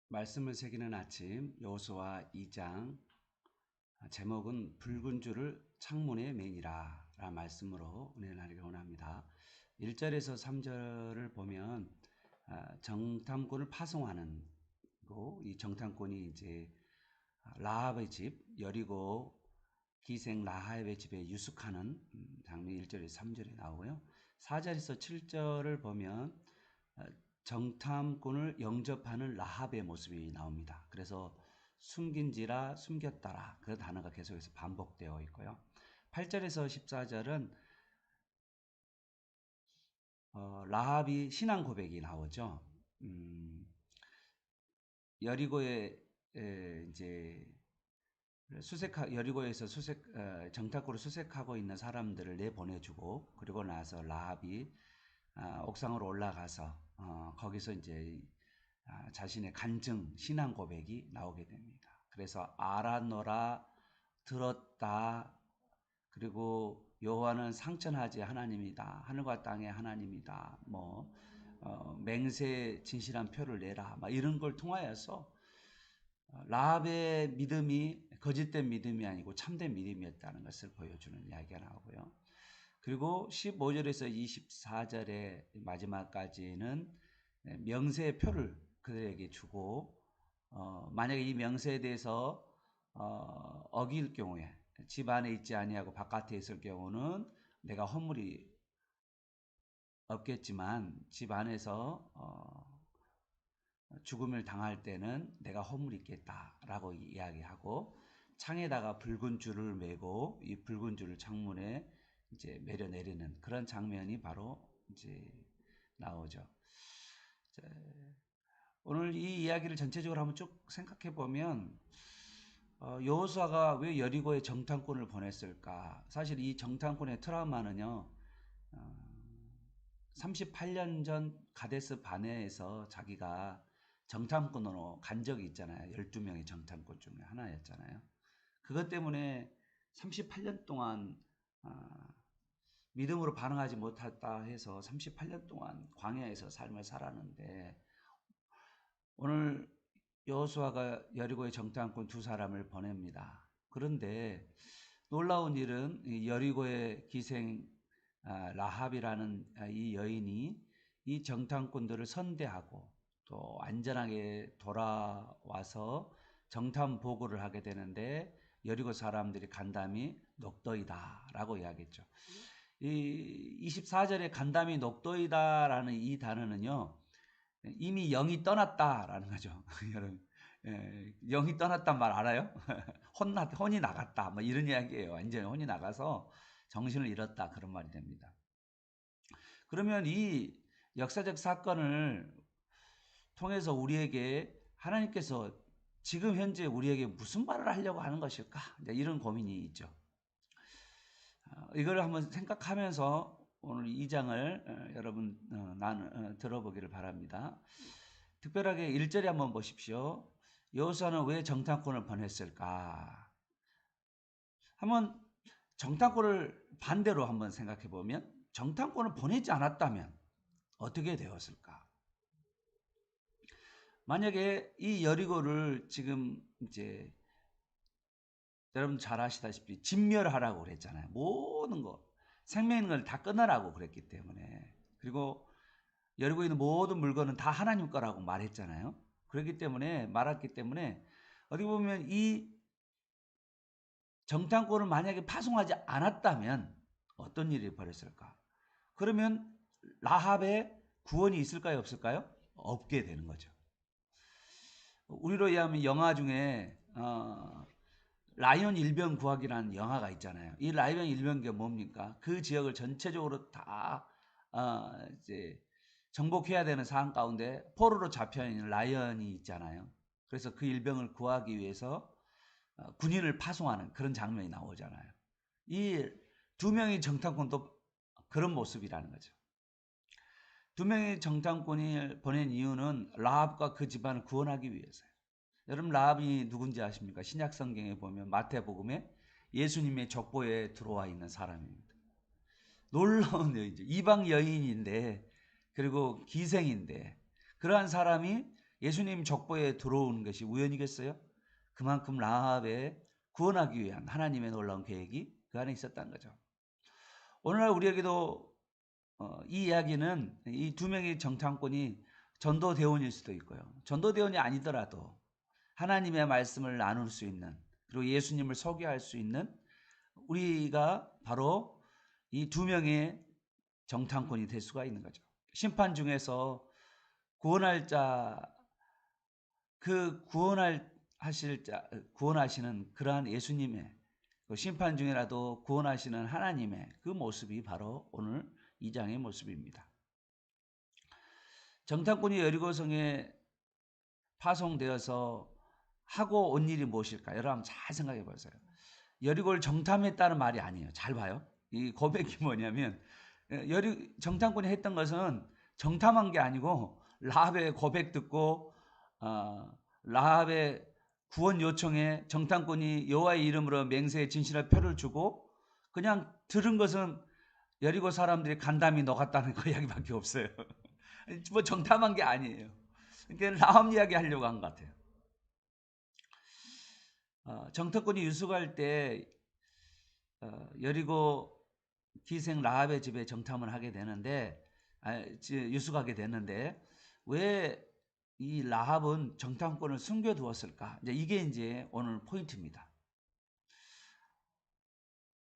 말씀을 새기는 아침 여호수아 2장 제목은 붉은 줄을 창문에 매니라 라는 말씀으로 은혜를 나누기 원합니다. 1절에서 3절을 보면 정탐꾼을 파송하는 이 정탐꾼이 이제 라합의 집 여리고 기생 라합의 집에 유숙하는 장면이 1절에서 3절에 나오고요. 4절에서 7절을 보면 정탐꾼을 영접하는 라합의 모습이 나옵니다. 그래서 숨긴지라 숨겼다라 그 단어가 계속해서 반복되어 있고요. 8절에서 14절은 라합이 신앙 고백이 나오죠. 여리고에 이제 여리고에서 정탐꾼을 수색하고 있는 사람들을 내보내주고 그리고 나서 라합이 옥상으로 올라가서 거기서 이제 자신의 간증 신앙 고백이 나오게 됩니다. 그래서 알았노라 들었다 그리고 여호와는 상천하지 하나님이다 하늘과 땅의 하나님이다 맹세의 진실한 표를 내라 이런 걸 통하여서 라합의 믿음이 거짓된 믿음이 아니고 참된 믿음이었다는 것을 보여주는 이야기가 나오고요. 그리고 15절에서 24절의 마지막까지는 명세의 표를 그들에게 주고 만약에 이 명세에 대해서 어길 경우에 집 안에 있지 아니하고 바깥에 있을 경우는 내가 허물이 없겠지만 집 안에서 죽음을 당할 때는 내가 허물이 있겠다라고 이야기하고 창에다가 붉은 줄을 매고 이 붉은 줄을 창문에 이제 매려 내리는 그런 장면이 바로 이제 나오죠. 자, 오늘 이 이야기를 전체적으로 한번 쭉 생각해 보면 여호수아가 왜 여리고에 정탐꾼을 보냈을까? 사실 이 정탐꾼의 트라우마는요. 38년 전 가데스 바네에서 자기가 정탐꾼으로 간 적이 있잖아요. 12명의 정탐꾼 중에 하나였잖아요. 그것 때문에 38년 동안 믿음으로 반응하지 못했다 해서 38년 동안 광야에서 삶을 살았는데 오늘 여호수아가 여리고의 정탐꾼 두 사람을 보냅니다. 그런데 놀라운 일은 여리고의 기생 라합이라는 이 여인이 이 정탐꾼들을 선대하고 또 안전하게 돌아와서 정탐 보고를 하게 되는데 여리고 사람들이 간담이 녹더이다라고 이야기했죠. 이 24절에 간담이 녹더이다라는 이 단어는요. 이미 영이 떠났다라는 거죠. 여러분, 영이 떠났단 말 알아요? 혼이 나갔다. 이런 이야기예요. 완전히 혼이 나가서 정신을 잃었다. 그런 말이 됩니다. 그러면 이 역사적 사건을 통해서 우리에게 하나님께서 지금 현재 우리에게 무슨 말을 하려고 하는 것일까? 이런 고민이 있죠. 이걸 한번 생각하면서 오늘 이 장을 여러분 들어보기를 바랍니다. 특별하게 1절에 한번 보십시오. 여호수아는 왜 정탐꾼을 보냈을까? 한번 정탐꾼을 반대로 한번 생각해 보면 정탐꾼을 보내지 않았다면 어떻게 되었을까? 만약에 이 여리고를 지금 이제 여러분 잘 아시다시피 진멸하라고 그랬잖아요. 모든 거 생명 있는 걸 다 끊으라고 그랬기 때문에 그리고 여리고에 있는 모든 물건은 다 하나님 거라고 말했잖아요. 그렇기 때문에 말했기 때문에 어떻게 보면 이 정탐꾼을 만약에 파송하지 않았다면 어떤 일이 벌였을까? 그러면 라합의 구원이 있을까요? 없을까요? 없게 되는 거죠. 우리로 의하면 영화 중에 라이언 일병 구하기라는 영화가 있잖아요. 이 라이언 일병이 뭡니까? 그 지역을 전체적으로 다 이제 정복해야 되는 상황 가운데 포로로 잡혀 있는 라이언이 있잖아요. 그래서 그 일병을 구하기 위해서 군인을 파송하는 그런 장면이 나오잖아요. 이 두 명의 정탐꾼도 그런 모습이라는 거죠. 두 명의 정탐꾼이 보낸 이유는 라합과 그 집안을 구원하기 위해서요. 여러분 라합이 누군지 아십니까? 신약 성경에 보면 마태복음에 예수님의 족보에 들어와 있는 사람입니다. 놀라운 여인이죠. 이방 여인인데 그리고 기생인데 그러한 사람이 예수님 족보에 들어오는 것이 우연이겠어요? 그만큼 라합에 구원하기 위한 하나님의 놀라운 계획이 그 안에 있었다는 거죠. 오늘날 우리에게도 이 이야기는 이 두 명의 정탐꾼이 전도대원일 수도 있고요. 전도대원이 아니더라도 하나님의 말씀을 나눌 수 있는, 그리고 예수님을 소개할 수 있는 우리가 바로 이 두 명의 정탐꾼이 될 수가 있는 거죠. 심판 중에서 구원할 자, 그 구원하시는 그러한 예수님의, 그 심판 중이라도 구원하시는 하나님의 그 모습이 바로 오늘 2장의 모습입니다. 정탐꾼이 여리고성에 파송되어서 하고 온 일이 무엇일까? 여러분 잘 생각해 보세요. 여리고를 정탐했다는 말이 아니에요. 잘 봐요. 이 고백이 뭐냐면 정탐꾼이 했던 것은 정탐한 게 아니고 라합의 고백 듣고 라합의 구원 요청에 정탐꾼이 여호와의 이름으로 맹세의 진실할 표를 주고 그냥 들은 것은 여리고 사람들이 간담이 녹았다는 그 이야기밖에 없어요. 뭐 정탐한 게 아니에요. 그러니까 라합 이야기 하려고 한 것 같아요. 정탐꾼이 유숙할 때 여리고 기생 라합의 집에 정탐을 하게 되는데 유숙하게 되는데 왜 이 라합은 정탐꾼을 숨겨두었을까? 이게 이제 오늘 포인트입니다.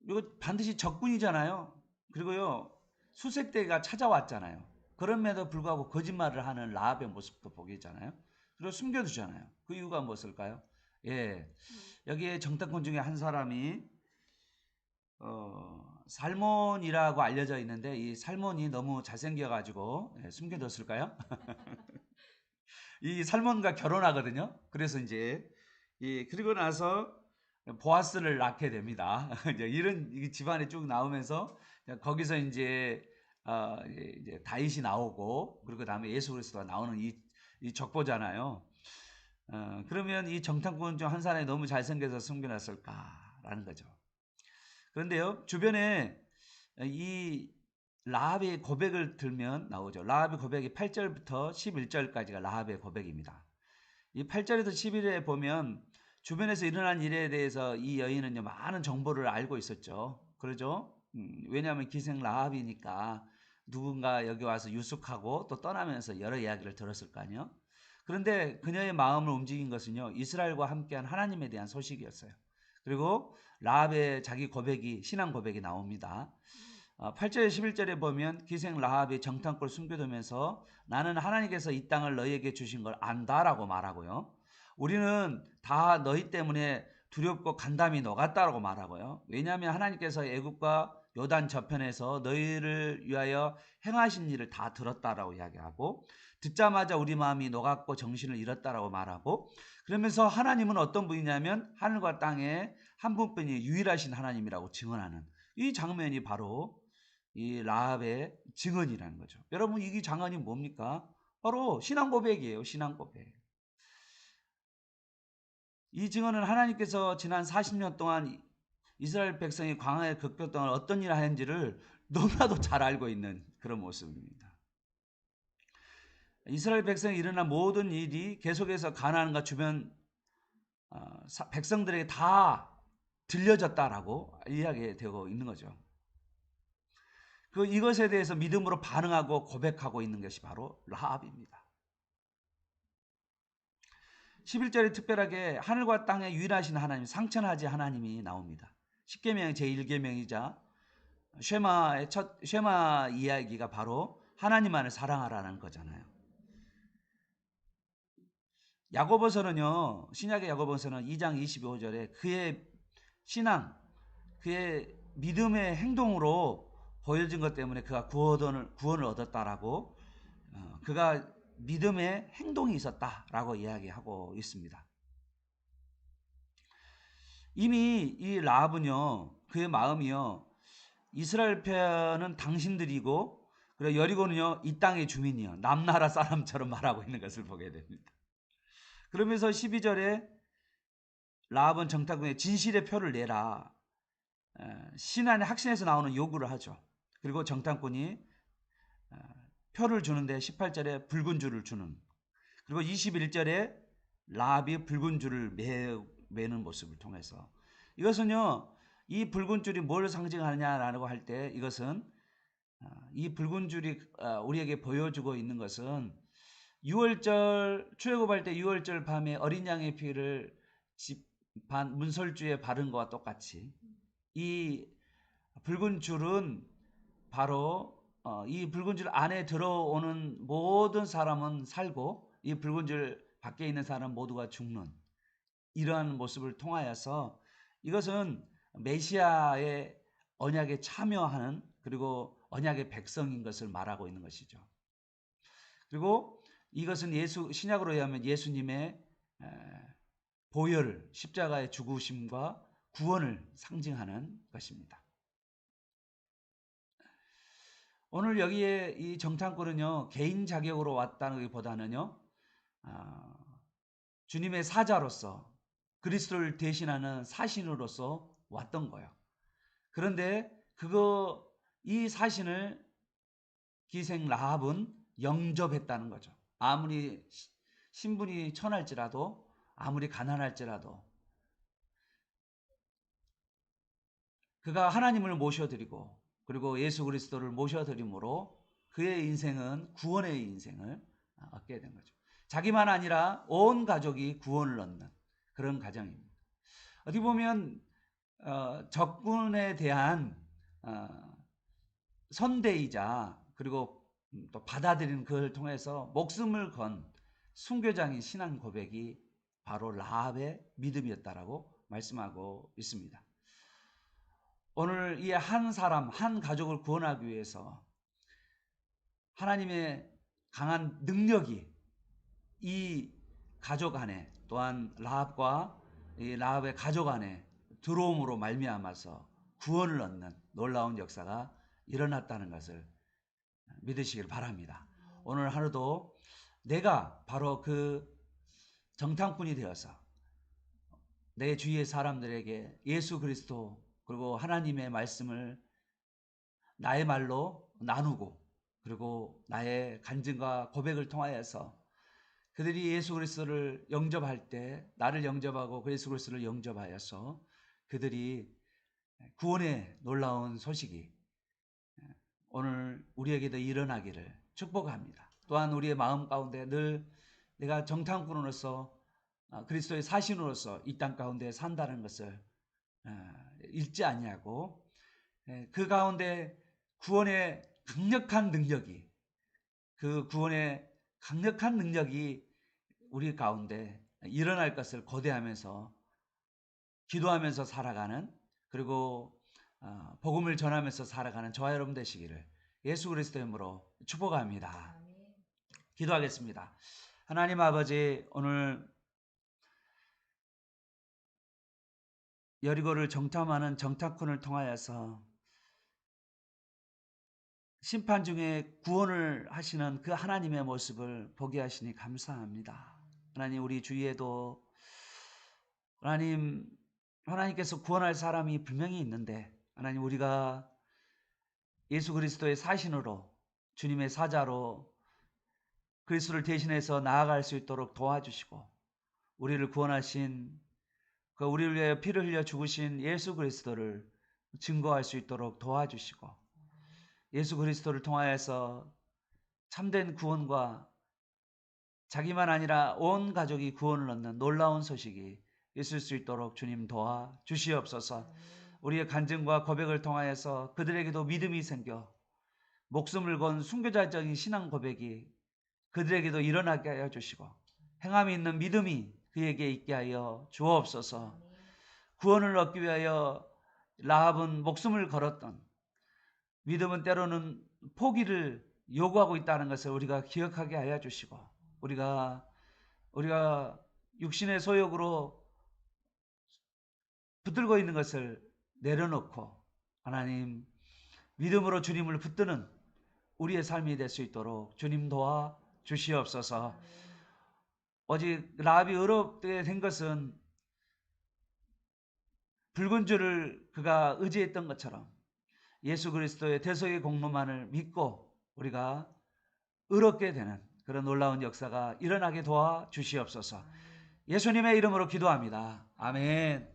이거 반드시 적군이잖아요. 그리고요 수색대가 찾아왔잖아요. 그럼에도 불구하고 거짓말을 하는 라합의 모습도 보게 있잖아요. 그리고 숨겨두잖아요. 그 이유가 무엇일까요? 예, 여기에 정탐꾼 중에 한 사람이 살몬이라고 알려져 있는데 이 살몬이 너무 잘생겨가지고 숨겨뒀을까요? 이 살몬과 결혼하거든요. 그래서 이제 그리고 나서 보아스를 낳게 됩니다. 이런 집안에 쭉 나오면서 거기서 이제 이제 다윗이 나오고 그리고 다음에 예수 그리스도가 나오는 이 족보잖아요. 그러면 이 정탐꾼 중 한 사람이 너무 잘생겨서 숨겨놨을까라는 거죠. 그런데요, 주변에 이 라합의 고백을 들면 나오죠. 라합의 고백이 8절부터 11절까지가 라합의 고백입니다. 이 8절에서 11절에 보면 주변에서 일어난 일에 대해서 이 여인은 많은 정보를 알고 있었죠. 그러죠? 왜냐하면 기생 라합이니까 누군가 여기 와서 유숙하고 또 떠나면서 여러 이야기를 들었을 거 아니에요. 그런데 그녀의 마음을 움직인 것은요, 이스라엘과 함께한 하나님에 대한 소식이었어요. 그리고 라합의 자기 고백이, 신앙 고백이 나옵니다. 8절 11절에 보면 기생 라합이 정탐꾼을 숨겨두면서 나는 하나님께서 이 땅을 너희에게 주신 걸 안다라고 말하고요. 우리는 다 너희 때문에 두렵고 간담이 녹았다라고 말하고요. 왜냐하면 하나님께서 애굽과 요단 저편에서 너희를 위하여 행하신 일을 다 들었다라고 이야기하고 듣자마자 우리 마음이 녹았고 정신을 잃었다라고 말하고 그러면서 하나님은 어떤 분이냐면 하늘과 땅에 한 분뿐이 유일하신 하나님이라고 증언하는 이 장면이 바로 이 라합의 증언이라는 거죠. 여러분 이 장언이 뭡니까? 바로 신앙 고백이에요. 신앙 고백. 이 증언은 하나님께서 지난 40년 동안 이스라엘 백성이 광야의 극별 동안 어떤 일을 하는지를 너무나도 잘 알고 있는 그런 모습입니다. 이스라엘 백성이 일어난 모든 일이 계속해서 가나안과 주변 백성들에게 다 들려졌다라고 이야기되고 있는 거죠. 이것에 대해서 믿음으로 반응하고 고백하고 있는 것이 바로 라합입니다. 11절에 특별하게 하늘과 땅에 유일하신 하나님, 상천하지 하나님이 나옵니다. 10계명 제1계명이자 쉐마 이야기가 바로 하나님만을 사랑하라는 거잖아요. 야고보서는요, 신약의 야고보서는 2장 25절에 그의 신앙, 그의 믿음의 행동으로 보여진 것 때문에 그가 구원을 얻었다라고 그가 믿음의 행동이 있었다라고 이야기하고 있습니다. 이미 이 라합은요, 그의 마음이요, 이스라엘 편은 당신들이고 그리고 여리고는요 이 땅의 주민이요, 남나라 사람처럼 말하고 있는 것을 보게 됩니다. 그러면서 12절에 라합은 정탐꾼에 진실의 표를 내라, 신안의 학신에서 나오는 요구를 하죠. 그리고 정탐꾼이 표를 주는데 18절에 붉은 줄을 주는, 그리고 21절에 라합이 붉은 줄을 매는 모습을 통해서 이것은요, 이 붉은 줄이 뭘 상징하느냐라고 할 때 이것은 이 붉은 줄이 우리에게 보여주고 있는 것은 6월절 출애굽할 때 6월절 밤에 어린 양의 피를 문설주에 바른 것과 똑같이 이 붉은 줄은 바로 이 붉은 줄 안에 들어오는 모든 사람은 살고 이 붉은 줄 밖에 있는 사람 모두가 죽는 이러한 모습을 통하여서 이것은 메시아의 언약에 참여하는 그리고 언약의 백성인 것을 말하고 있는 것이죠. 그리고 이것은 신약으로 의하면 예수님의 보혈, 십자가의 죽으심과 구원을 상징하는 것입니다. 오늘 여기에 이 정탐꾼은요, 개인 자격으로 왔다는 것보다는요, 주님의 사자로서 그리스도를 대신하는 사신으로서 왔던 거예요. 그런데 이 사신을 기생 라합은 영접했다는 거죠. 아무리 신분이 천할지라도, 아무리 가난할지라도 그가 하나님을 모셔드리고 그리고 예수 그리스도를 모셔드림으로 그의 인생은 구원의 인생을 얻게 된 거죠. 자기만 아니라 온 가족이 구원을 얻는 그런 가정입니다. 어떻게 보면 적군에 대한 선대이자 그리고 또 받아들이는 그걸 통해서 목숨을 건 순교장인 신앙 고백이 바로 라합의 믿음이었다라고 말씀하고 있습니다. 오늘 이 한 사람, 한 가족을 구원하기 위해서 하나님의 강한 능력이 이 가족 안에 또한 라합과 이 라합의 가족 안에 들어옴으로 말미암아서 구원을 얻는 놀라운 역사가 일어났다는 것을 믿으시길 바랍니다. 오늘 하루도 내가 바로 그 정탐꾼이 되어서 내 주위의 사람들에게 예수 그리스도 그리고 하나님의 말씀을 나의 말로 나누고 그리고 나의 간증과 고백을 통하여서 그들이 예수 그리스도를 영접할 때 나를 영접하고 예수 그리스도를 영접하여서 그들이 구원의 놀라운 소식이 오늘 우리에게도 일어나기를 축복합니다. 또한 우리의 마음 가운데 늘 내가 정탐꾼으로서 그리스도의 사신으로서 이 땅 가운데 산다는 것을 잊지 아니하고 그 가운데 구원의 강력한 능력이 그 구원의 강력한 능력이 우리 가운데 일어날 것을 고대하면서 기도하면서 살아가는 그리고 복음을 전하면서 살아가는 저와 여러분 되시기를 예수 그리스도의 이름으로 축복합니다. 기도하겠습니다. 하나님 아버지, 오늘 여리고를 정탐하는 정탐꾼을 통하여서 심판 중에 구원을 하시는 그 하나님의 모습을 보게 하시니 감사합니다. 하나님, 우리 주위에도 하나님께서 구원할 사람이 분명히 있는데 하나님, 우리가 예수 그리스도의 사신으로 주님의 사자로 그리스도를 대신해서 나아갈 수 있도록 도와주시고 우리를 구원하신 우리를 위하여 피를 흘려 죽으신 예수 그리스도를 증거할 수 있도록 도와주시고 예수 그리스도를 통하여서 참된 구원과 자기만 아니라 온 가족이 구원을 얻는 놀라운 소식이 있을 수 있도록 주님 도와주시옵소서. 우리의 간증과 고백을 통하여서 그들에게도 믿음이 생겨 목숨을 건 순교자적인 신앙 고백이 그들에게도 일어나게 하여 주시고 행함이 있는 믿음이 그에게 있게 하여 주옵소서. 구원을 얻기 위하여 라합은 목숨을 걸었던 믿음은 때로는 포기를 요구하고 있다는 것을 우리가 기억하게 하여 주시고 우리가 육신의 소욕으로 붙들고 있는 것을 내려놓고 하나님 믿음으로 주님을 붙드는 우리의 삶이 될 수 있도록 주님 도와 주시옵소서. 오직 라합이 어렵게 된 것은 붉은 줄을 그가 의지했던 것처럼 예수 그리스도의 대속의 공로만을 믿고 우리가 의롭게 되는 그런 놀라운 역사가 일어나게 도와 주시옵소서. 예수님의 이름으로 기도합니다. 아멘.